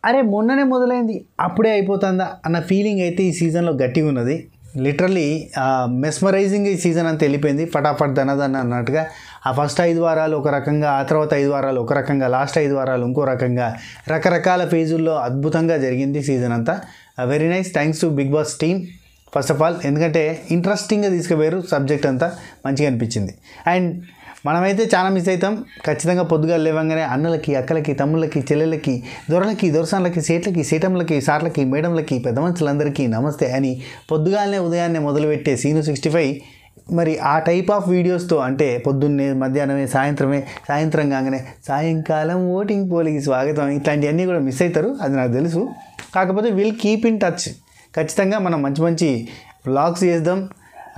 అరే మొన్ననే మొదలైంది అప్పుడే అయిపోతుందా అన్న ఫీలింగ్ అయితే ఈ సీజన్లో గట్టిగా ఉన్నది. లిటరల్లీ మెస్మరైజింగ్ ఈ సీజన్ అంతా వెళ్ళిపోయింది. ఫటాఫట్ దనదన్న అన్నట్టుగా ఆ ఫస్ట్ 5 వారాలు ఒక రకంగా, ఆ తర్వాత 5 వారాలు ఒక రకంగా, లాస్ట్ 5 వారాలు ఇంకో రకంగా, రకరకాల ఫేజుల్లో అద్భుతంగా జరిగింది సీజన్ అంతా. Very nice, thanks to Bigg Boss team first of all. ఎందుకంటే ఇంట్రెస్టింగ్గా తీసుకుపోయారు, సబ్జెక్ట్ అంతా మంచిగా అనిపించింది. అండ్ మనమైతే చాలా మిస్ అవుతాం ఖచ్చితంగా. పొద్దుగా లేవంగానే అన్నలకి, అక్కలకి, తమ్ముళ్ళకి, చెల్లెళ్ళకి, దొరలకి, దొరసాన్లకి, సేట్లకి, సేటంలకి, సార్లకి, మేడంలకి, పెద్ద మనుషులందరికీ నమస్తే అని పొద్దుగాలనే ఉదయాన్నే మొదలుపెట్టే సీను 65 మరి ఆ టైప్ ఆఫ్ వీడియోస్తో, అంటే పొద్దున్నే, మధ్యాహ్నమే, సాయంత్రం కాగానే సాయంకాలం ఓటింగ్ పోలికి స్వాగతం, ఇట్లాంటివన్నీ కూడా మిస్ అవుతారు, అది నాకు తెలుసు. కాకపోతే విల్ కీప్ ఇన్ టచ్. ఖచ్చితంగా మనం మంచి మంచి వ్లాగ్స్ చేద్దాం.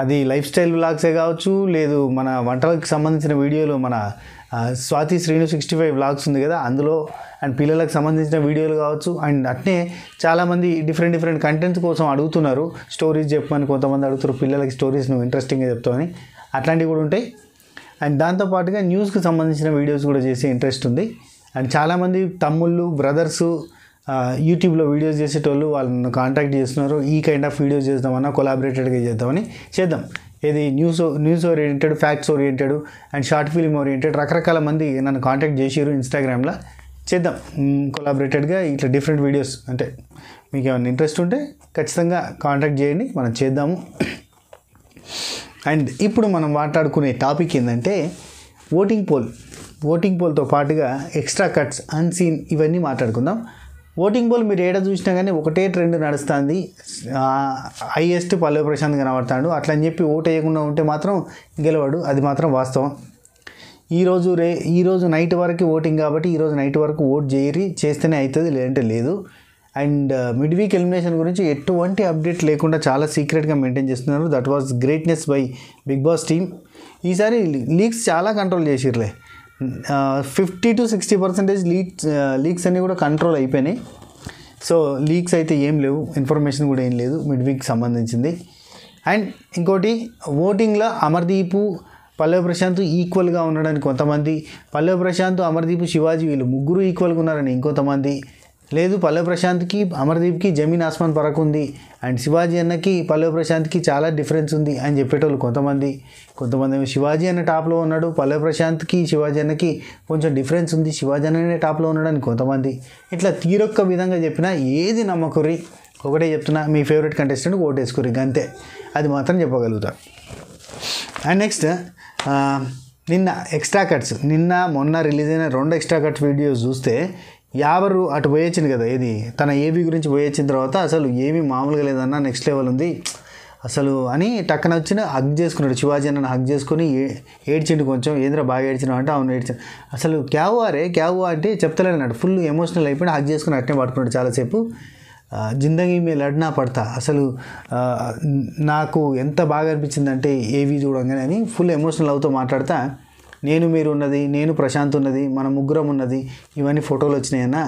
అది లైఫ్ స్టైల్ వ్లాగ్సే కావచ్చు, లేదు మన వంటలకు సంబంధించిన వీడియోలు, మన స్వాతి శ్రీను 65 వ్లాగ్స్ ఉంది కదా అందులో, అండ్ పిల్లలకు సంబంధించిన వీడియోలు కావచ్చు. అండ్ అట్నే చాలామంది డిఫరెంట్ కంటెంట్స్ కోసం అడుగుతున్నారు, స్టోరీస్ చెప్పమని కొంతమంది అడుగుతారు, పిల్లలకి స్టోరీస్ నువ్వు ఇంట్రెస్టింగ్గా చెప్తావని, అట్లాంటివి కూడా ఉంటాయి. అండ్ దాంతోపాటుగా న్యూస్కి సంబంధించిన వీడియోస్ కూడా చేసే ఇంట్రెస్ట్ ఉంది. అండ్ చాలామంది తమ్ముళ్ళు, బ్రదర్సు యూట్యూబ్లో వీడియోస్ చేసేటోళ్ళు వాళ్ళని కాంటాక్ట్ చేస్తున్నారు. ఈ కైండ్ ఆఫ్ వీడియోస్ చేద్దామన్నా, కొలాబరేటెడ్గా చేద్దాం. ఇది news oriented, facts oriented and short film oriented రకరకాల మంది నన్ను కాంటాక్ట్ చేసారు ఇన్స్టాగ్రామ్లో. చేద్దాం కొలాబరేటెడ్గా ఇట్లా డిఫరెంట్ వీడియోస్. అంటే మీకు ఏమైనా ఇంట్రెస్ట్ ఉంటే ఖచ్చితంగా కాంటాక్ట్ చేయండి, మనం చేద్దాము. అండ్ ఇప్పుడు మనం మాట్లాడుకునే టాపిక్ ఏంటంటే ఓటింగ్ పోల్తో పాటుగా ఎక్స్ట్రా కట్స్, అన్సీన్, ఇవన్నీ మాట్లాడుకుందాం. ఓటింగ్ పోల్ మీరు ఏడా చూసినా కానీ ఒకటే ట్రెండ్ నడుస్తుంది. హైయెస్ట్ పల్లవి ప్రశాంత్ కనబడతాడు. అట్లా అని చెప్పి ఓటు వేయకుండా ఉంటే మాత్రం గెలవాడు, అది మాత్రం వాస్తవం. ఈరోజు నైట్ వరకు ఓటింగ్ కాబట్టి ఈరోజు నైట్ వరకు ఓట్ చేస్తేనే అవుతుంది, లేదంటే లేదు. అండ్ మిడ్ వీక్ ఎలిమినేషన్ గురించి ఎటువంటి అప్డేట్ లేకుండా చాలా సీక్రెట్గా మెయింటైన్ చేస్తున్నారు. That was greatness by Bigg Boss team. ఈసారి లీక్స్ చాలా కంట్రోల్ చేసిర్లే. 50 to 60% లీక్స్ అన్నీ కూడా కంట్రోల్ అయిపోయినాయి. సో లీక్స్ అయితే ఏం లేవు, ఇన్ఫర్మేషన్ కూడా ఏం లేదు మిడ్ వీక్కి సంబంధించింది. అండ్ ఇంకోటి, ఓటింగ్లో అమర్దీప్, పల్లవి ప్రశాంత్ ఈక్వల్గా ఉన్నాడని కొంతమంది, పల్లవి ప్రశాంత్, అమర్దీప్, శివాజీ వీళ్ళు ముగ్గురు ఈక్వల్గా ఉన్నారని ఇంకొంతమంది, లేదు పల్లవి ప్రశాంత్కి, అమర్దీప్కి జమీన్ ఆస్మాన్ పరకు ఉంది, అండ్ శివాజీ అన్నకి పల్లవి ప్రశాంత్కి చాలా డిఫరెన్స్ ఉంది అని చెప్పేటోళ్ళు కొంతమంది ఏమో శివాజీ అన్న టాప్లో ఉన్నాడు, పల్లవి ప్రశాంత్కి శివాజీ అన్నకి కొంచెం డిఫరెన్స్ ఉంది, శివాజీ అన్ననే టాప్లో ఉన్నాడని కొంతమంది. ఇట్లా తీరొక్క విధంగా చెప్పినా ఏది నమ్మకుర్రి, ఒకటే చెప్తున్నా, మీ ఫేవరెట్ కంటెస్టెంట్కి ఓటేసుకుర్రి, అంతే. అది మాత్రం చెప్పగలుగుతా. అండ్ నెక్స్ట్, నిన్న ఎక్స్ట్రా కట్స్, మొన్న రిలీజ్ అయిన 2 ఎక్స్ట్రా కట్స్ వీడియోస్ చూస్తే యావరు అటు పోయొచ్చింది కదా, ఇది తన ఏబీ గురించి పోయొచ్చిన తర్వాత అసలు ఏమీ మామూలుగా లేదన్నా, నెక్స్ట్ లెవెల్ ఉంది అసలు అని టక్కన వచ్చి హగ్ చేసుకున్నాడు. శివాజీ అన్న హగ్ చేసుకొని ఏడ్చిండు కొంచెం. ఏంద్రా బాగా ఏడ్చినావు అంటే అవును ఏడ్చాను. అసలు క్యావు అంటే చెప్తలేనన్నాడు, ఫుల్ ఎమోషనల్ అయిపోయి హగ్ చేసుకుని అట్నే పడుకున్నాడు చాలాసేపు. జిందగీ మే లడ్నా పడతా, అసలు నాకు ఎంత బాగా అనిపించిందంటే ఏవీ చూడంగానే అని ఫుల్ ఎమోషనల్ అవుతూ మాట్లాడతా, నేను మీరు ఉన్నది, నేను ప్రశాంత్ ఉన్నది, మన ముగ్గురం ఉన్నది, ఇవన్నీ ఫోటోలు వచ్చినాయన్నా,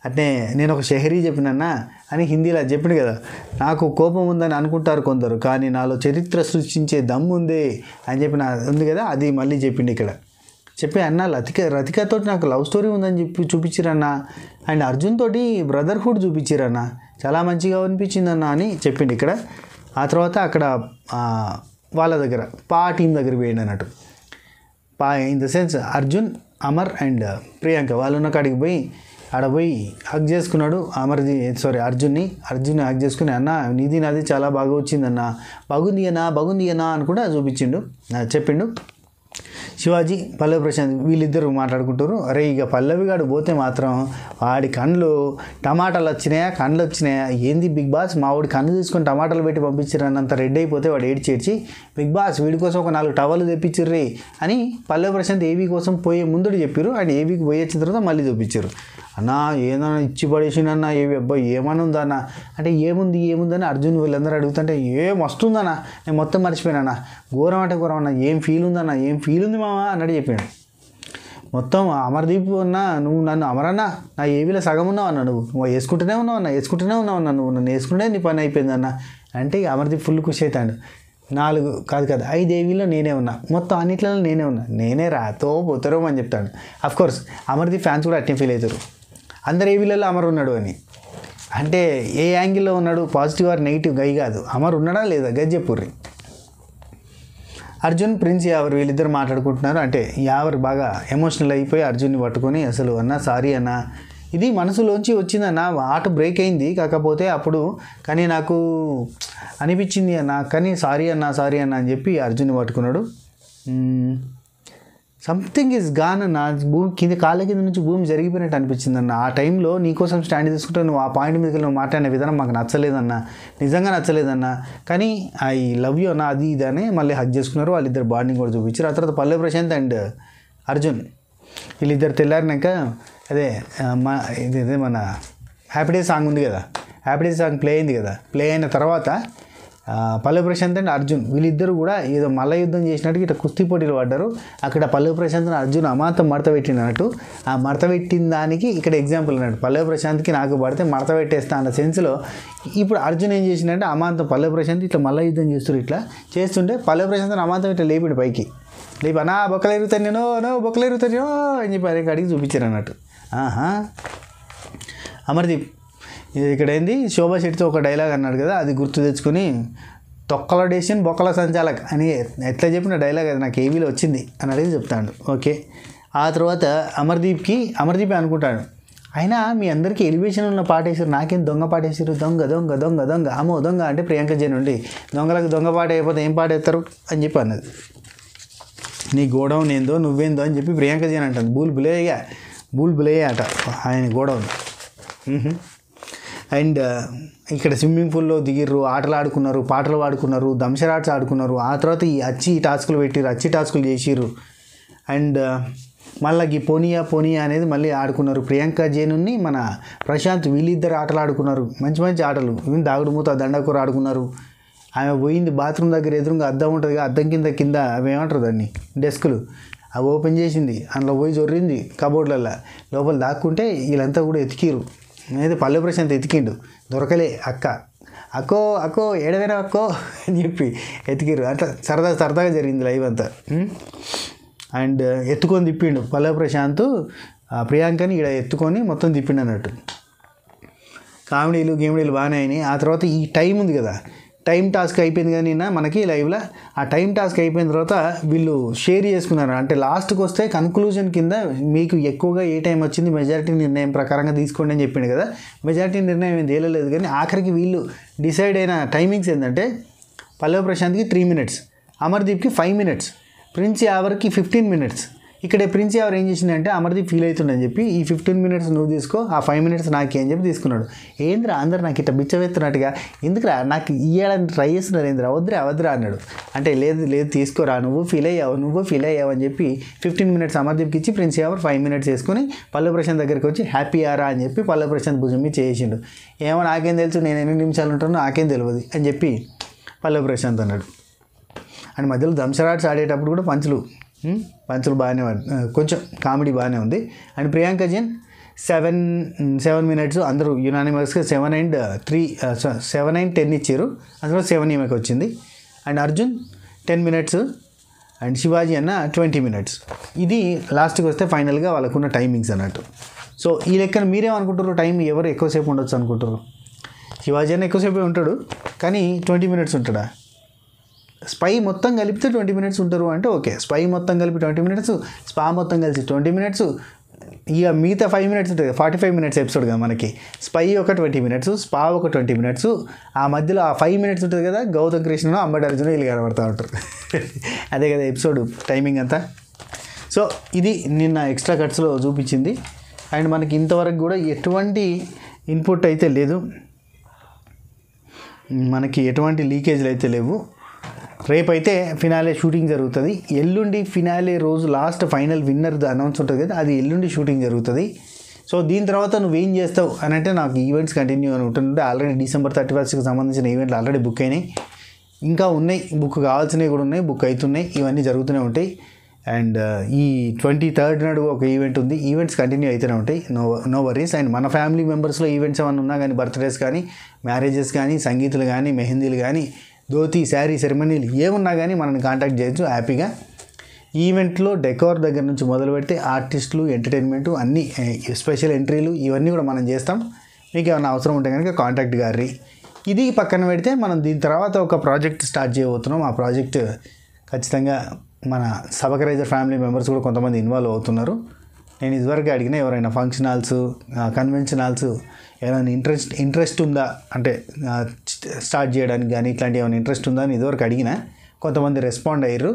అంటే నేను ఒక షెహరీ చెప్పినన్నా అని హిందీలో చెప్పిండు కదా. నాకు కోపం ఉందని అనుకుంటారు కొందరు, కానీ నాలో చరిత్ర సృష్టించే దమ్ము ఉంది అని చెప్పి ఉంది కదా, అది మళ్ళీ చెప్పిండు ఇక్కడ. చెప్పి అన్న రతికతో నాకు లవ్ స్టోరీ ఉందని చెప్పి చూపించిరన్న, అండ్ అర్జున్ తోటి బ్రదర్హుడ్ చూపించిరన్న, చాలా మంచిగా అనిపించిందన్న అని చెప్పిండు ఇక్కడ. ఆ తర్వాత అక్కడ వాళ్ళ దగ్గర టీం దగ్గర పోయిండు అన్నట్టు. In the sense Arjun, Amar and Priyanka వాళ్ళు ఉన్న కాడికి పోయి హగ్ చేసుకున్నాడు. అర్జున్ని హగ్ చేసుకుని, అన్న నీది నాది చాలా బాగా వచ్చిందన్న, బాగుంది అన్న అని కూడా చెప్పిండు. శివాజీ, పల్లవి ప్రశాంత్ వీళ్ళిద్దరు మాట్లాడుకుంటారు. అరే ఇక పల్లవి గాడు పోతే మాత్రం వాడి కళ్ళు టమాటాలు వచ్చినాయా, ఏంది బిగ్ బాస్ మా వాడి కన్ను తీసుకొని టమాటాలు పెట్టి పంపించారన్నంత రెడ్ అయిపోతే వాడు ఏడ్చేడ్చి, బిగ్ బాస్ వీడి కోసం ఒక 4 టవలు తెప్పించిర్రీ అని పల్లవి ప్రశాంత్ ఏవీ కోసం పోయే ముందు చెప్పారు. అండ్ ఏవీకి పోయి వచ్చిన తర్వాత మళ్ళీ చూపించారు. అన్నా ఏదన్నా ఇచ్చి పడేసిండన్నా, ఏవి అబ్బాయి ఏమని ఉందన్నా అంటే ఏముందని అర్జున్ వీళ్ళందరూ అడుగుతుంటే వస్తుందన్నా, నేను మొత్తం మర్చిపోయినా, ఘోరం అన్నా, ఏం ఫీల్ ఉంది మామ అన్నట్టు చెప్పాడు. మొత్తం అమర్దీప్ అన్నా, నువ్వు నన్ను అమరన్నా నా ఏవీలో సగం ఉన్నావు అన్న, నువ్వు వేసుకుంటూనే ఉన్నావు అన్న, నువ్వు నన్ను వేసుకుంటే నీ పని అయిపోయిందన్న అంటే అమర్దీప్ ఫుల్ ఖుషి అవుతాడు. 4 కాదు 5 ఏవీలో నేనే ఉన్నా, మొత్తం అన్నిట్లలో నేనే ఉన్నా, నేనే రాతో పోతారో అని చెప్తాడు. అఫ్కోర్స్ అమర్దీప్ ఫ్యాన్స్ కూడా అట్నే ఫీల్ అవుతారు. అందరు ఏ వీళ్ళలో అమర్ ఉన్నాడు అని. అంటే ఏ యాంగిల్లో ఉన్నాడు, పాజిటివ్ ఆర్ నెగిటివ్ గై కాదు, అమర్ ఉన్నాడా లేదా గది చెప్పుర్రి. అర్జున్ ప్రిన్స్ యావర్ వీళ్ళిద్దరు మాట్లాడుకుంటున్నారు. అంటే యావర్ బాగా ఎమోషనల్ అయిపోయి అర్జున్ని పట్టుకొని అసలు అన్న సారీ అన్న, ఇది మనసులోంచి వచ్చిందన్న, ఆట బ్రేక్ అయింది కాకపోతే అప్పుడు, కానీ నాకు అనిపించింది అన్న, కానీ సారీ అన్న అని చెప్పి అర్జున్ని పట్టుకున్నాడు. సంథింగ్ ఈజ్ గాన్ అన్న, భూమి కింద కాళ్ళ కింద నుంచి భూమి జరిగిపోయినట్టు అనిపించింది అన్న. ఆ టైంలో నీకోసం స్టాండ్ తీసుకుంటే నువ్వు ఆ పాయింట్ మీదకి నువ్వు మాట్లాడిన విధానం మాకు నచ్చలేదన్న, నిజంగా నచ్చలేదన్న, కానీ ఐ లవ్ యూ అన్న అది ఇది అని మళ్ళీ హగ్ చేసుకున్నారు. వాళ్ళిద్దరు బాండింగ్ కూడా చూపించారు. ఆ తర్వాత పల్లవి ప్రశాంత్ అండ్ అర్జున్ వీళ్ళిద్దరు తెల్లారినాక అదే ఇదే మన హ్యాపీ డే సాంగ్ ఉంది కదా, హ్యాపీ డే సాంగ్ ప్లే అయింది కదా, ప్లే అయిన తర్వాత పల్లవి ప్రశాంత్ అండ్ అర్జున్ వీళ్ళిద్దరు కూడా ఏదో మల్ల యుద్ధం చేసినట్టు ఇట్లా కుస్తీ పోటీలు పడ్డారు. అక్కడ పల్లవి ప్రశాంత్ అర్జున్ అమాంతం మడత పెట్టినట్టు, ఆ మడత పెట్టిన దానికి ఇక్కడ ఎగ్జాంపుల్ అన్నాడు. పల్లవి ప్రశాంత్కి నాకు పడితే మడత పెట్టేస్తా అన్న సెన్స్లో ఇప్పుడు అర్జున్ ఏం చేసిందంటే అమాంతం పల్లవి ప్రశాంత్ ఇట్లా మల్ల యుద్ధం చేస్తారు, ఇట్లా చేస్తుంటే పల్లవి ప్రశాంత్ అమాంతం ఇట్లా లేపిండు పైకి, లేపి అన్నా బొక్కలు ఎరుగుతాను నేను బొక్కలు ఎరుగుతాను అని చెప్పి అదే కాడికి చూపించారు అన్నట్టు. అమర్దీప్ ఇక్కడ ఏంది శోభా శెట్టితో ఒక డైలాగ్ అన్నాడు కదా, అది గుర్తు తెచ్చుకొని తొక్కల డేషన్ బొక్కల సంచాలక్ అని ఎట్లా చెప్పిన డైలాగ్ అది నాకు ఏవీలో వచ్చింది అని అడిగి చెప్తాడు. ఓకే, ఆ తర్వాత అమర్దీపే అనుకుంటాడు, అయినా మీ అందరికీ ఎలివేషన్ ఉన్న పాట వేసారు, నాకేం దొంగ పాట వేసారు, దొంగ దొంగ దొంగ దొంగ అమ్మో దొంగ అంటే ప్రియాంక జైన్ ఉండి దొంగలకు దొంగ పాట అయిపోతే ఏం పాట వేస్తారు అని చెప్పి అన్నది. నీ గోడౌన్ ఏందో నువ్వేందో అని చెప్పి ప్రియాంక జైన్ అంటుంది. బూల్ బులేయ అట ఆయన గోడౌన్. అండ్ ఇక్కడ స్విమ్మింగ్ పూల్లో దిగిర్రు, ఆటలు ఆడుకున్నారు, పాటలు పాడుకున్నారు, దంశరాట్స్ ఆడుకున్నారు. ఆ తర్వాత ఈ అచ్చి టాస్కులు పెట్టిర్రు, అచ్చి టాస్కులు చేసిర్రు. అండ్ మళ్ళీ ఈ పోనీయా అనేది మళ్ళీ ఆడుకున్నారు. ప్రియాంక జైనుని మన ప్రశాంత్ వీళ్ళిద్దరు ఆటలు ఆడుకున్నారు, మంచి మంచి ఆటలు. ఈవెన్ దాగుడు మూత దండకూర ఆడుకున్నారు. ఆమె పోయింది బాత్రూమ్ దగ్గర ఎదురుగా అద్దం ఉంటుంది, అద్దం కింద అవి ఏమంటారు దాన్ని డెస్కులు, అవి ఓపెన్ చేసింది, అందులో పోయి జొర్రింది కబోర్డ్లలో, లోపల దాక్కుంటే వీళ్ళంతా కూడా ఎతికిరు. అయితే పల్లవి ప్రశాంత్ ఎతికిండు, దొరకలే, అక్కో ఏడవైనా అక్కో అని చెప్పి ఎతికిరు. అట్లా సరదాగా జరిగింది లైవ్ అంతా. అండ్ ఎత్తుకొని తిప్పిండు పల్లవి ప్రశాంత్ ప్రియాంకని ఇక్కడ ఎత్తుకొని మొత్తం తిప్పిండు అన్నట్టు. గేమిడీలు బాగానే అయినాయి. ఆ తర్వాత ఈ టైం ఉంది కదా, టైం టాస్క్ అయిపోయింది కానీ నిన్న మనకి లైవ్లో. ఆ టైం టాస్క్ అయిపోయిన తర్వాత వీళ్ళు షేర్ చేసుకున్నారు. అంటే లాస్ట్కి వస్తే కన్క్లూజన్ కింద మీకు ఎక్కువగా ఏ టైం వచ్చింది మెజారిటీ నిర్ణయం ప్రకారంగా తీసుకోండి అని చెప్పిండు కదా. మెజారిటీ నిర్ణయం ఏం తేలలేదు కానీ ఆఖరికి వీళ్ళు డిసైడ్ అయిన టైమింగ్స్ ఏంటంటే పల్లవి ప్రశాంత్కి 3 minutes, అమర్దీప్కి 5 minutes, ప్రిన్స్ యావర్కి 15 minutes. ఇక్కడ ప్రిన్స్ యావర్ ఏం చేసిందంటే అమర్దీప్ ఫీల్ అవుతుండని చెప్పి ఈ 15 minutes నువ్వు తీసుకో, ఆ 5 minutes నాకే అని చెప్పి తీసుకున్నాడు. ఏంద్రా అందరు నాకు ఇట్లా బిచ్చవెత్తున్నట్టుగా ఎందుకురా నాకు ఇయ్యాలని ట్రై చేస్తున్నారు, ఏంద్రా వద్దురా అన్నాడు. అంటే లేదు తీసుకోరా, నువ్వు ఫీల్ అయ్యావు అని చెప్పి 15 minutes అమర్దీప్కి ఇచ్చి ప్రిన్స్ యావర్ 5 minutes వేసుకొని పల్లవి ప్రశాంత్ దగ్గరికి వచ్చి హ్యాపీ ఆరా అని చెప్పి పల్లవి ప్రశాంత్ భుజం మీద చేసిండు. ఏమో నాకేం తెలుసు, నేను ఎన్ని నిమిషాలు ఉంటానో నాకేం తెలియదు అని చెప్పి పల్లవి ప్రశాంత్ అన్నాడు. అండ్ మధ్యలో దంశరాట్స్ ఆడేటప్పుడు కూడా పంచులు బాగానే కొంచెం కామెడీ బాగానే ఉంది. అండ్ ప్రియాంక జైన్ 7 minutes అందరూ యునానిమస్గా 7 and 10 ఇచ్చారు. అందులో 7 ఈమెకి వచ్చింది. And Arjun 10 minutes and Shivaji అన్న 20 minutes. ఇది లాస్ట్కి వస్తే ఫైనల్గా వాళ్ళకున్న టైమింగ్స్ అన్నట్టు. సో ఈ లెక్కన మీరేమనుకుంటారు, టైం ఎవరు ఎక్కువసేపు ఉండొచ్చు అనుకుంటారు? శివాజీ అన్న ఎక్కువసేపే ఉంటాడు కానీ 20 minutes ఉంటాడా? స్పై మొత్తం కలిపితే 20 minutes ఉంటారు అంటే ఓకే, స్పై మొత్తం కలిపి 20 minutes, స్పా మొత్తం కలిసి 20 minutes, ఇక మిగతా 5 minutes ఉంటుంది, 45 minutes ఎపిసోడ్ కదా మనకి. స్పై ఒక 20 minutes, స్పా ఒక 20 minutes, ఆ మధ్యలో ఆ 5 minutes ఉంటుంది కదా, గౌతమ్ కృష్ణ అంబటి అర్జున వీళ్ళు కనబడుతూ ఉంటారు. అదే కదా ఎపిసోడ్ టైమింగ్ అంతా. సో ఇది నిన్న ఎక్స్ట్రా కట్స్లో చూపించింది. అండ్ మనకి ఇంతవరకు కూడా ఎటువంటి ఇన్పుట్ అయితే లేదు, మనకి ఎటువంటి లీకేజ్లు అయితే లేవు. రేపైతే ఫినాలే షూటింగ్ జరుగుతుంది. ఎల్లుండి ఫినాలే రోజు లాస్ట్ ఫైనల్ విన్నర్ అనౌన్స్ ఉంటుంది కదా, అది ఎల్లుండి షూటింగ్ జరుగుతుంది. సో దీని తర్వాత నువ్వేం చేస్తావు అని అంటే నాకు ఈవెంట్స్ కంటిన్యూ అని ఉంటుంటే ఆల్రెడీ December 31st సంబంధించిన ఈవెంట్లు ఆల్రెడీ బుక్ అయినాయి, ఇంకా ఉన్నాయి, బుక్ కావాల్సినవి కూడా ఉన్నాయి, బుక్ అవుతున్నాయి, ఇవన్నీ జరుగుతూనే ఉంటాయి. అండ్ ఈ 23rd నాడు ఒక ఈవెంట్ ఉంది, ఈవెంట్స్ కంటిన్యూ అవుతూనే ఉంటాయి, నో వరీస్. అండ్ మన ఫ్యామిలీ మెంబర్స్లో ఈవెంట్స్ ఏమైనా ఉన్నా కానీ, బర్త్డేస్ కానీ, మ్యారేజెస్ కానీ, సంగీతులు కానీ, మెహందీలు కానీ, ధోతి శారీ సెరమనీలు ఏమున్నా కానీ మనల్ని కాంటాక్ట్ చేయొచ్చు హ్యాపీగా. ఈవెంట్లో డెకోర్ దగ్గర నుంచి మొదలు పెడితే ఆర్టిస్టులు, ఎంటర్టైన్మెంటు అన్నీ, స్పెషల్ ఎంట్రీలు ఇవన్నీ కూడా మనం చేస్తాం. మీకు ఏమైనా అవసరం ఉంటే కనుక కాంటాక్ట్ గారి. ఇది పక్కన పెడితే మనం దీని తర్వాత ఒక ప్రాజెక్ట్ స్టార్ట్ చేయబోతున్నాం. ఆ ప్రాజెక్ట్ ఖచ్చితంగా మన సబకరైజర్ ఫ్యామిలీ మెంబర్స్ కూడా కొంతమంది ఇన్వాల్వ్ అవుతున్నారు. నేను ఇదివరకు అడిగిన ఎవరైనా ఫంక్షన్ హాల్స్, కన్వెన్షన్ హాల్స్ ఏమైనా ఇంట్రెస్ట్ ఉందా అంటే స్టార్ట్ చేయడానికి కానీ ఇట్లాంటి ఏమైనా ఇంట్రెస్ట్ ఉందా అని ఇదివరకు అడిగినా కొంతమంది రెస్పాండ్ అయ్యారు.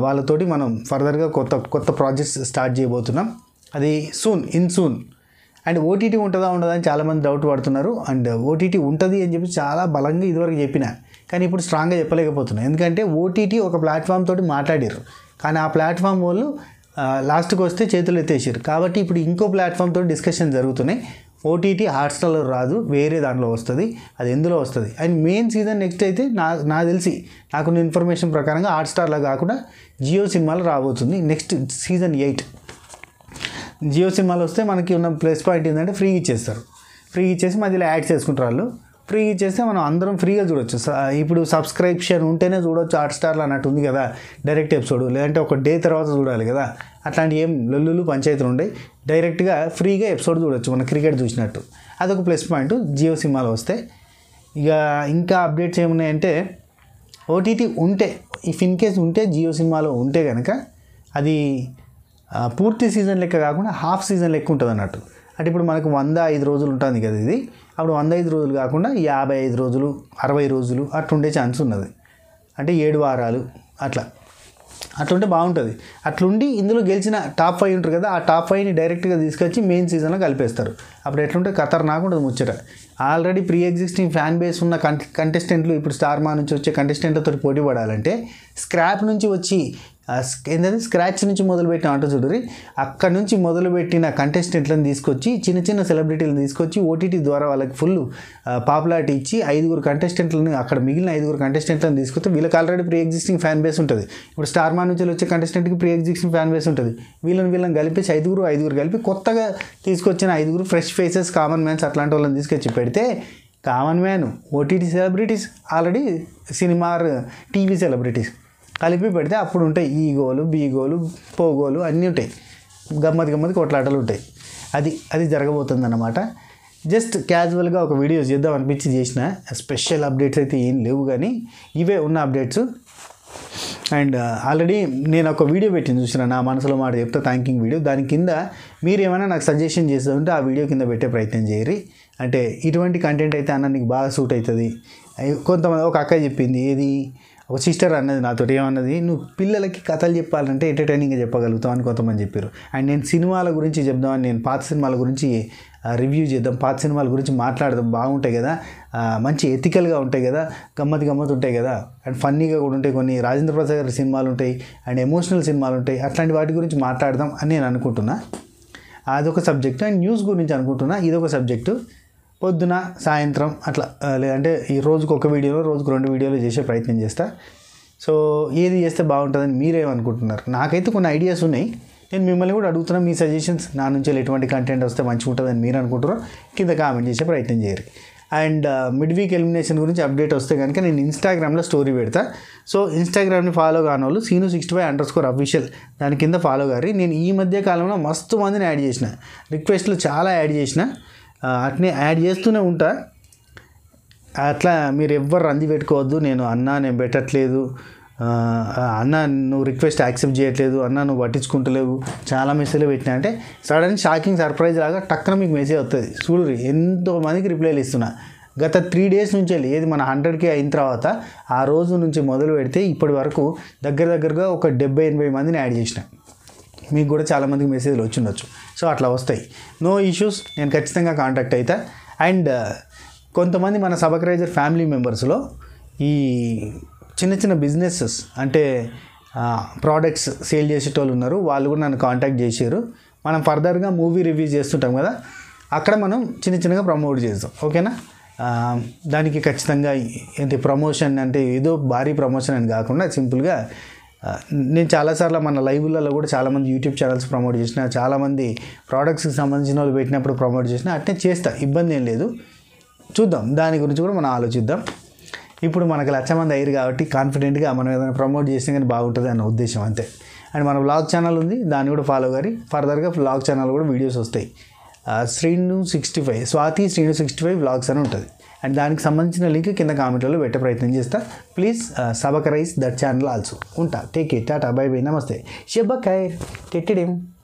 వాళ్ళతోటి మనం ఫర్దర్గా కొత్త ప్రాజెక్ట్స్ స్టార్ట్ చేయబోతున్నాం. అది సూన్. అండ్ ఓటీటీ ఉంటుందా ఉండదా అని చాలామంది డౌట్ పడుతున్నారు. అండ్ ఓటీటీ ఉంటుంది అని చెప్పి చాలా బలంగా ఇదివరకు చెప్పిన, కానీ ఇప్పుడు స్ట్రాంగ్గా చెప్పలేకపోతున్నాను. ఎందుకంటే ఓటీటీ ఒక ప్లాట్ఫామ్ తోటి మాట్లాడారు, కానీ ఆ ప్లాట్ఫామ్ వాళ్ళు లాస్ట్కి వస్తే చేతులు ఎత్తేసారు. కాబట్టి ఇప్పుడు ఇంకో ప్లాట్ఫామ్ తోటి డిస్కషన్ జరుగుతున్నాయి. ఓటీటీ హాట్స్టార్లో రాదు, వేరే దాంట్లో వస్తుంది. అది ఎందులో వస్తుంది. అండ్ మెయిన్ సీజన్ నెక్స్ట్ అయితే నాకు తెలిసి నాకున్న ఇన్ఫర్మేషన్ ప్రకారంగా హాట్స్టార్లో కాకుండా జియో సినిమాలో రాబోతుంది. నెక్స్ట్ సీజన్ 8 జియో సినిమాలో వస్తే మనకి ఉన్న ప్లస్ పాయింట్ ఏంటంటే ఫ్రీగా ఇచ్చేస్తారు. ఫ్రీగా ఇచ్చేసి మధ్యలో యాడ్స్ చేసుకుంటారు వాళ్ళు. ఫ్రీగా ఇచ్చేస్తే మనం అందరం ఫ్రీగా చూడొచ్చు. ఇప్పుడు సబ్స్క్రిప్షన్ ఉంటేనే చూడొచ్చు హాట్స్టార్లో అన్నట్టు ఉంది కదా డైరెక్ట్ ఎపిసోడ్, లేదంటే ఒక డే తర్వాత చూడాలి కదా. అట్లాంటి ఏం లొల్లులు పంచాయతీలు ఉంటాయి. డైరెక్ట్గా ఫ్రీగా ఎపిసోడ్ చూడొచ్చు, మన క్రికెట్ చూసినట్టు. అదొక ప్లస్ పాయింట్ జియో సినిమాలో వస్తే. ఇంకా అప్డేట్స్ ఏమున్నాయంటే ఓటీటీ ఉంటే, ఇఫ్ ఇన్ కేస్ ఉంటే జియో సినిమాలో ఉంటే కనుక అది పూర్తి సీజన్ లెక్క కాకుండా హాఫ్ సీజన్ లెక్క ఉంటుంది అన్నట్టు. అంటే ఇప్పుడు మనకు 105 రోజులు ఉంటుంది కదా ఇది. అప్పుడు 105 రోజులు కాకుండా 55 రోజులు, 60 రోజులు అట్లుండే ఛాన్స్ ఉన్నది. అంటే 7 వారాలు అట్లుంటే బాగుంటుంది. అట్లుండి ఇందులో గెలిచిన టాప్ 5 ఉంటారు కదా, ఆ టాప్ 5ని డైరెక్ట్గా తీసుకొచ్చి మెయిన్ సీజన్లో కలిపేస్తారు. అప్పుడు ఎట్లుంటే ఖతర్నాక్ ఉంటుంది ముచ్చట. Already pre existing fan base ఉన్న కంటెస్టెంట్లు ఇప్పుడు స్టార్ మా నుంచి వచ్చే కంటెస్టెంట్లతో పోటీ పడాలంటే స్క్రాప్ నుంచి వచ్చి ఏంటంటే స్క్రాచ్ నుంచి మొదలుపెట్టిన ఆటో చూడరి, అక్కడ నుంచి మొదలుపెట్టిన కంటెస్టెంట్లను తీసుకొచ్చి చిన్న సెలబ్రిటీలను తీసుకొచ్చి ఓటీటీ ద్వారా వాళ్ళకి ఫుల్ పాపులారిటీ ఇచ్చి 5 కంటెస్టెంట్లను, అక్కడ మిగిలిన 5 కంటెస్టెంట్లను తీసుకొస్తే వీళ్ళకి already pre existing fan base ఉంటుంది. ఇప్పుడు స్టార్ మా నుంచి వచ్చే కంటెస్టెంట్కి ప్రీ ఎగ్జిస్టింగ్ ఫ్యాన్ బేస్ ఉంటుంది. వీళ్ళని కలిపేసి 5 కలిపి కొత్తగా తీసుకొచ్చిన 5 ఫ్రెష్ ఫేసెస్, కామన్ మ్యాన్స్ అట్లాంటి వాళ్ళని తీసుకొచ్చి పెడితే common man, OTT celebrities, already cinema TV celebrities కలిపి పెడితే అప్పుడు ఉంటాయి ఈగోలు, బీగోలు, పోగోలు అన్నీ ఉంటాయి. గమ్మతి కొట్లాటలు ఉంటాయి. అది జరగబోతుంది అన్నమాట. జస్ట్ క్యాజువల్గా ఒక వీడియో చేద్దాం అనిపించి చేసిన. స్పెషల్ అప్డేట్స్ అయితే ఏం లేవు, కానీ ఇవే ఉన్న అప్డేట్స్. అండ్ ఆల్రెడీ నేను ఒక వీడియో పెట్టింది చూసిన, నా మనసులో మాట చెప్తా థ్యాంకింగ్ వీడియో. దాని కింద మీరు ఏమైనా నాకు సజెషన్ చేస్తుంటే ఆ వీడియో కింద పెట్టే ప్రయత్నం చేయరి. అంటే ఇటువంటి కంటెంట్ అయితే అన్న నీకు బాగా సూట్ అవుతుంది. కొంతమంది ఒక అక్క చెప్పింది, ఏది ఒక సిస్టర్ అన్నది నాతో ఏమన్నది, నువ్వు పిల్లలకి కథలు చెప్పాలంటే ఎంటర్టైనింగ్గా చెప్పగలుగుతావు అని కొంతమంది చెప్పారు. అండ్ నేను సినిమాల గురించి చెప్దామని, నేను పాత సినిమాల గురించి రివ్యూ చేద్దాం, పాత సినిమాల గురించి మాట్లాడదాం, బాగుంటాయి కదా, మంచి ఎథికల్గా ఉంటాయి కదా, గమ్మతి ఉంటాయి కదా, అండ్ ఫన్నీగా కూడా ఉంటాయి. కొన్ని రాజేంద్ర ప్రసాద్ గారి సినిమాలు ఉంటాయి, అండ్ ఎమోషనల్ సినిమాలు ఉంటాయి. అట్లాంటి వాటి గురించి మాట్లాడదాం అని నేను అనుకుంటున్నా. అదొక సబ్జెక్టు. అండ్ న్యూస్ గురించి అనుకుంటున్నా, ఇదొక సబ్జెక్టు. పొద్దున, సాయంత్రం అట్లా, లేదంటే ఈ రోజుకు ఒక వీడియోలో, రోజుకు 2 వీడియోలు చేసే ప్రయత్నం చేస్తా. సో ఏది చేస్తే బాగుంటుందని మీరేమనుకుంటున్నారు? నాకైతే కొన్ని ఐడియాస్ ఉన్నాయి. నేను మిమ్మల్ని కూడా అడుగుతున్నాను, మీ సజెషన్స్ నా నుంచి ఎటువంటి కంటెంట్ వస్తే మంచిగా ఉంటుందని మీరు అనుకుంటారో కింద కామెంట్ చేసే ప్రయత్నం చేయరు. అండ్ మిడ్ వీక్ ఎలిమినేషన్ గురించి అప్డేట్ వస్తే కనుక నేను ఇన్స్టాగ్రామ్లో స్టోరీ పెడతా. సో ఇన్స్టాగ్రామ్ని ఫాలో కాని వాళ్ళు Seenu65_official దాని కింద ఫాలో గారి. నేను ఈ మధ్య కాలంలో మస్తు మందిని యాడ్ చేసిన, రిక్వెస్ట్లు చాలా యాడ్ చేసిన, అట్నే యాడ్ చేస్తూనే ఉంటా. అట్లా మీరు ఎవ్వరు రంది పెట్టుకోవద్దు. నేను పెట్టట్లేదు, అన్న నువ్వు రిక్వెస్ట్ యాక్సెప్ట్ చేయట్లేదు, అన్న నువ్వు పట్టించుకుంటలేవు, చాలా మెసేజ్లు పెట్టినా అంటే సడన్ షాకింగ్ సర్ప్రైజ్ లాగా టక్కున మీకు మెసేజ్ వస్తుంది. చూడు ఎంతో మందికి రిప్లైలు ఇస్తున్నా. గత 3 days నుంచి వెళ్ళి, ఏది మన 100K అయిన తర్వాత ఆ రోజు నుంచి మొదలు పెడితే ఇప్పటి వరకు దగ్గరగా ఒక 70-80 మందిని యాడ్ చేసిన. మీకు కూడా చాలామందికి మెసేజ్లు వచ్చిండొచ్చు. సో అట్లా వస్తాయి, నో ఇష్యూస్. నేను ఖచ్చితంగా కాంటాక్ట్ అవుతా. అండ్ కొంతమంది మన సబక్రైజర్ ఫ్యామిలీ మెంబర్స్లో ఈ చిన్న బిజినెసెస్ అంటే ప్రోడక్ట్స్ సేల్ చేసేటోళ్ళు ఉన్నారు. వాళ్ళు కూడా నన్ను కాంటాక్ట్ చేశారు. మనం ఫర్దర్గా మూవీ రివ్యూ చేస్తుంటాం కదా, అక్కడ మనం చిన్నగా ప్రమోట్ చేస్తాం. ఓకేనా? దానికి ఖచ్చితంగా ఏంటి ప్రమోషన్ అంటే ఏదో భారీ ప్రమోషన్ అని కాకుండా సింపుల్గా నేను చాలాసార్లు మన లైవ్లలో కూడా చాలామంది యూట్యూబ్ ఛానల్స్ ప్రమోట్ చేసిన, చాలామంది ప్రోడక్ట్స్కి సంబంధించిన వాళ్ళు పెట్టినప్పుడు ప్రమోట్ చేసిన, అట్నే చేస్తా, ఇబ్బంది ఏం లేదు. చూద్దాం, దాని గురించి కూడా మనం ఆలోచిద్దాం. ఇప్పుడు మనకు 1,00,000 మంది అయ్యారు కాబట్టి కాన్ఫిడెంట్గా మనం ఏదైనా ప్రమోట్ చేసినా కానీ బాగుంటుంది అన్న ఉద్దేశం అంతే. అండ్ మన వ్లాగ్ ఛానల్ ఉంది, దాన్ని కూడా ఫాలో గారి. ఫర్దర్గా వ్లాగ్ ఛానల్ కూడా వీడియోస్ వస్తాయి. శ్రీను65 స్వాతి శ్రీను65 వ్లాగ్స్ అని ఉంటుంది. అండ్ దానికి సంబంధించిన లింక్ కింద కామెంట్లలో పెట్టే ప్రయత్నం చేస్తా. Please subscribe that channel also. ఉంటా. Take care. టాటా బై బై. నమస్తే. షబ్బా ఖైర్. టెట్టెడేం.